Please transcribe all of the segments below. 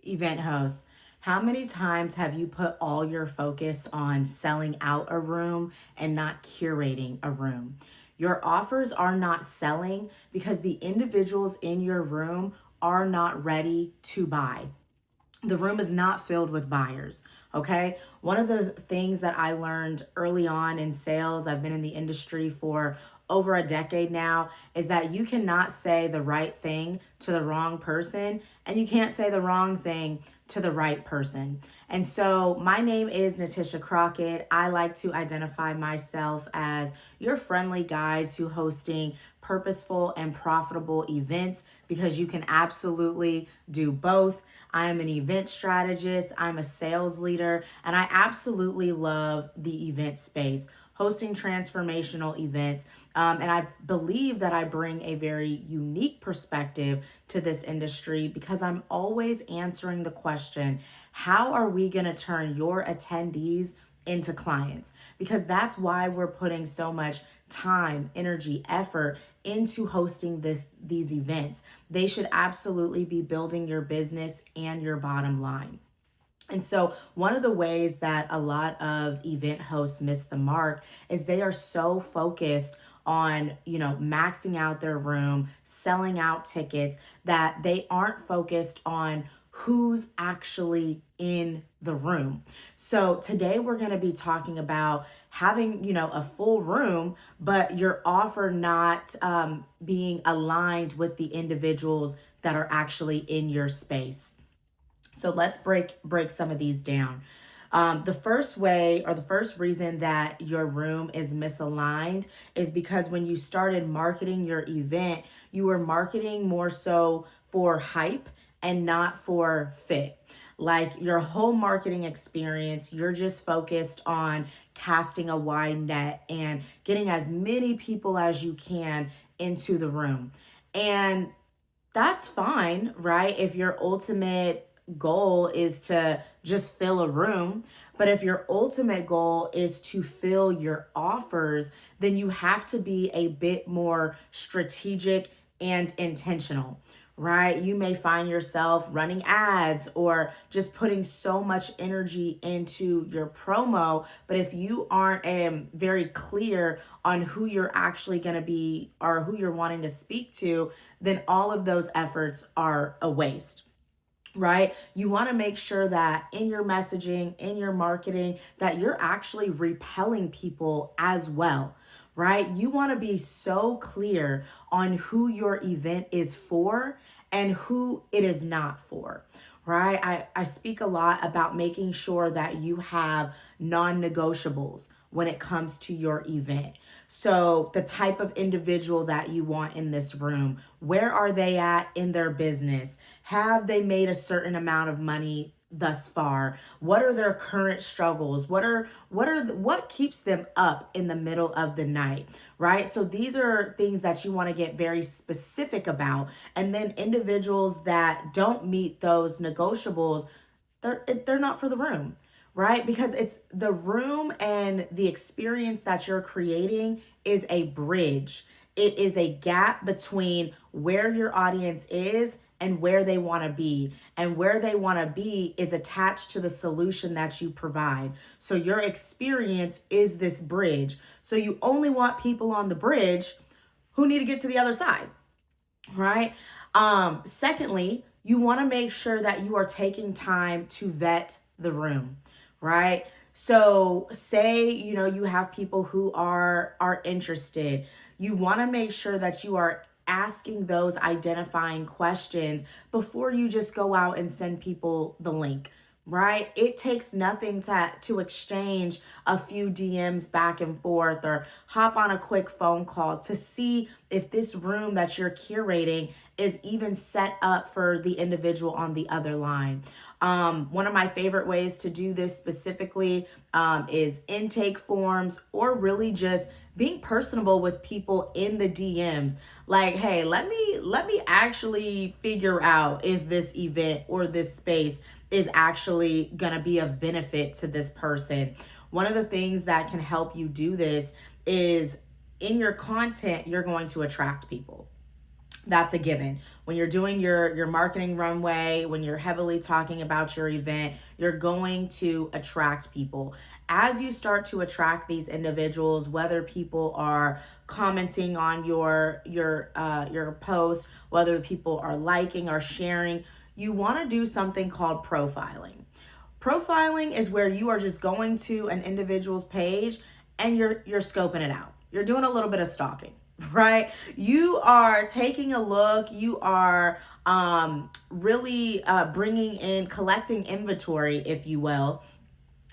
Event host, how many times have you put all your focus on selling out a room and not curating a room? Your offers are not selling because the individuals in your room are not ready to buy. The room is not filled with buyers. Okay. One of the things that I learned early on in sales, I've been in the industry for over a decade now, is that you cannot say the right thing to the wrong person and you can't say the wrong thing to the right person. And so my name is Natisha Crockett. I like to identify myself as your friendly guide to hosting purposeful and profitable events because you can absolutely do both. I am an event strategist, I'm a sales leader, and I absolutely love the event space, hosting transformational events. And I believe that I bring a very unique perspective to this industry because I'm always answering the question, how are we going to turn your attendees into clients? Because that's why we're putting so much time, energy, effort into hosting these events. They should absolutely be building your business and your bottom line. And so, one of the ways that a lot of event hosts miss the mark is they are so focused on, maxing out their room, selling out tickets, that they aren't focused on who's actually in the room. So, today we're going to be talking about having, a full room, but your offer not being aligned with the individuals that are actually in your space. So let's break some of these down. The first way or the first reason that your room is misaligned is because when you started marketing your event, you were marketing more so for hype and not for fit. Like your whole marketing experience, you're just focused on casting a wide net and getting as many people as you can into the room. And that's fine, right? If your ultimate goal is to just fill a room, but if your ultimate goal is to fill your offers, then you have to be a bit more strategic and intentional, right? You may find yourself running ads or just putting so much energy into your promo. But if you aren't very clear on who you're actually going to be or who you're wanting to speak to, then all of those efforts are a waste, right? You want to make sure that in your messaging, in your marketing, that you're actually repelling people as well, right? You want to be so clear on who your event is for and who it is not for, right? I speak a lot about making sure that you have non-negotiables when it comes to your event. So, the type of individual that you want in this room, where are they at in their business? Have they made a certain amount of money thus far? What are their current struggles? What keeps them up in the middle of the night, right? So these are things that you want to get very specific about. And then individuals that don't meet those negotiables, they're not for the room, right? Because it's the room and the experience that you're creating is a bridge. It is a gap between where your audience is and where they want to be. And where they want to be is attached to the solution that you provide. So your experience is this bridge. So you only want people on the bridge who need to get to the other side, right? Secondly, you want to make sure that you are taking time to vet the room, right? So say, you have people who are interested. You want to make sure that you are asking those identifying questions before you just go out and send people the link, right? It takes nothing to exchange a few DMs back and forth or hop on a quick phone call to see if this room that you're curating is even set up for the individual on the other line. One of my favorite ways to do this specifically is intake forms or really just being personable with people in the DMs. Like, hey, let me actually figure out if this event or this space is actually gonna be of benefit to this person. One of the things that can help you do this is in your content, you're going to attract people, That's a given. When you're doing your marketing runway, when you're heavily talking about your event, you're going to attract people. As you start to attract these individuals, whether people are commenting on your post, whether people are liking or sharing, you want to do something called profiling. Profiling is where you are just going to an individual's page and you're scoping it out. You're doing a little bit of stalking, right? You are taking a look. You are really bringing in, collecting inventory, if you will,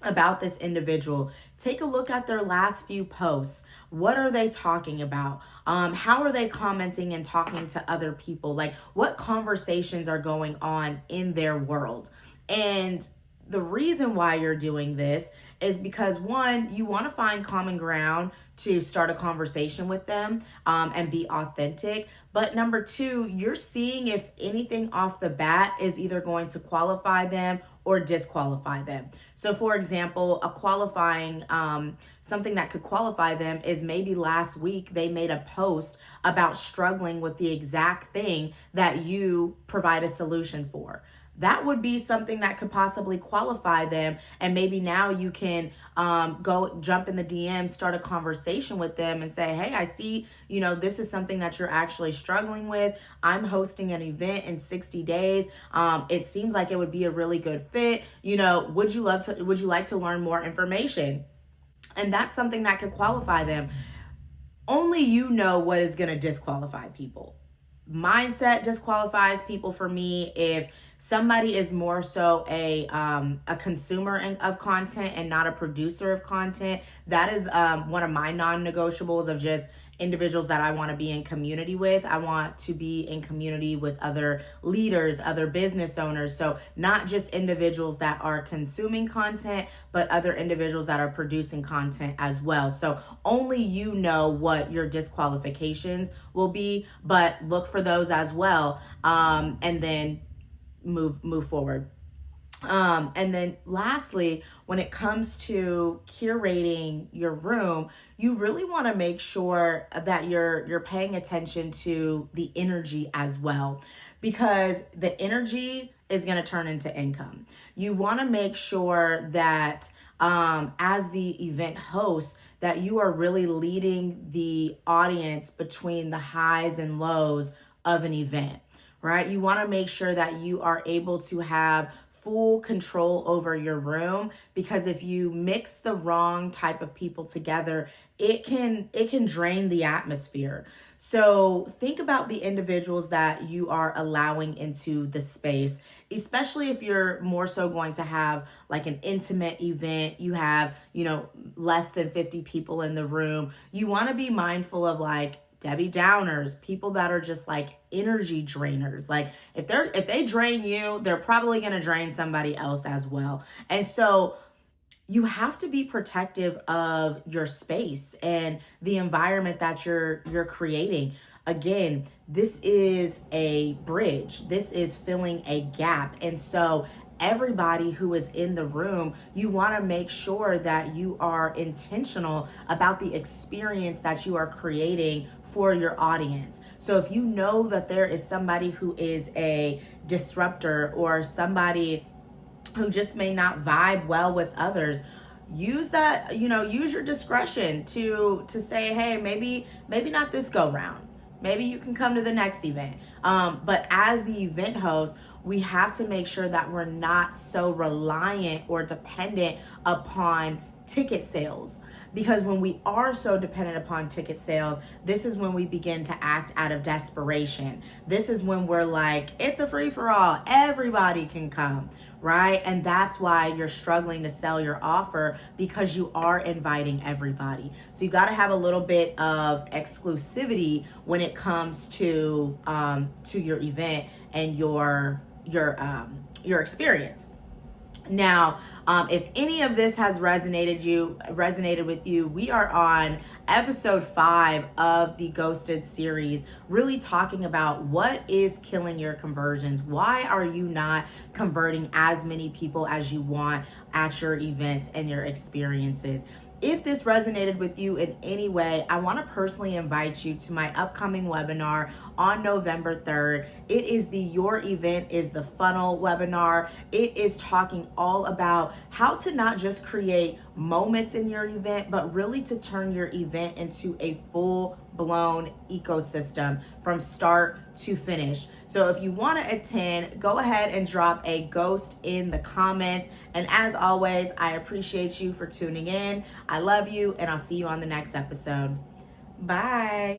about this individual. Take a look at their last few posts. What are they talking about? How are they commenting and talking to other people? Like, what conversations are going on in their world? And the reason why you're doing this is because, one, you want to find common ground to start a conversation with them, and be authentic. But number two, you're seeing if anything off the bat is either going to qualify them or disqualify them. So for example, a qualifying, something that could qualify them is maybe last week they made a post about struggling with the exact thing that you provide a solution for. That would be something that could possibly qualify them. And maybe now you can go jump in the DM, start a conversation with them and say, hey, I see, this is something that you're actually struggling with. I'm hosting an event in 60 days. It seems like it would be a really good fit. Would you like to learn more information? And that's something that could qualify them. Only you know what is going to disqualify people. Mindset disqualifies people for me if somebody is more so a consumer of content and not a producer of content. That is one of my non-negotiables of just individuals that I want to be in community with. I want to be in community with other leaders, other business owners. So not just individuals that are consuming content, but other individuals that are producing content as well. So only you know what your disqualifications will be, but look for those as well, and then move forward. And then lastly, when it comes to curating your room, you really want to make sure that you're paying attention to the energy as well, because the energy is going to turn into income. You want to make sure that as the event host, that you are really leading the audience between the highs and lows of an event, right? You want to make sure that you are able to have full control over your room, because if you mix the wrong type of people together, it can drain the atmosphere. So think about the individuals that you are allowing into the space, especially if you're more so going to have like an intimate event. You have, less than 50 people in the room. You want to be mindful of like Debbie Downers, people that are just like energy drainers. Like if they drain you, they're probably going to drain somebody else as well. And so you have to be protective of your space and the environment that you're creating. Again, this is a bridge. This is filling a gap. And so everybody who is in the room, you want to make sure that you are intentional about the experience that you are creating for your audience. So if you know that there is somebody who is a disruptor or somebody who just may not vibe well with others, use that, use your discretion to say, hey, maybe not this go round. Maybe you can come to the next event. But as the event host, we have to make sure that we're not so reliant or dependent upon ticket sales. Because when we are so dependent upon ticket sales, this is when we begin to act out of desperation. This is when we're like, it's a free for all, everybody can come, right? And that's why you're struggling to sell your offer, because you are inviting everybody. So you got to have a little bit of exclusivity when it comes to your event and your experience. Now, if any of this has resonated with you, we are on episode 5 of the Ghosted series, really talking about what is killing your conversions. Why are you not converting as many people as you want at your events and your experiences? If this resonated with you in any way, I want to personally invite you to my upcoming webinar on November 3rd. It is the Your Event is the Funnel webinar. It is talking all about how to not just create moments in your event, but really to turn your event into a full-blown ecosystem from start to finish. So if you want to attend, go ahead and drop a ghost in the comments. And as always, I appreciate you for tuning in. I love you, and I'll see you on the next episode. Bye.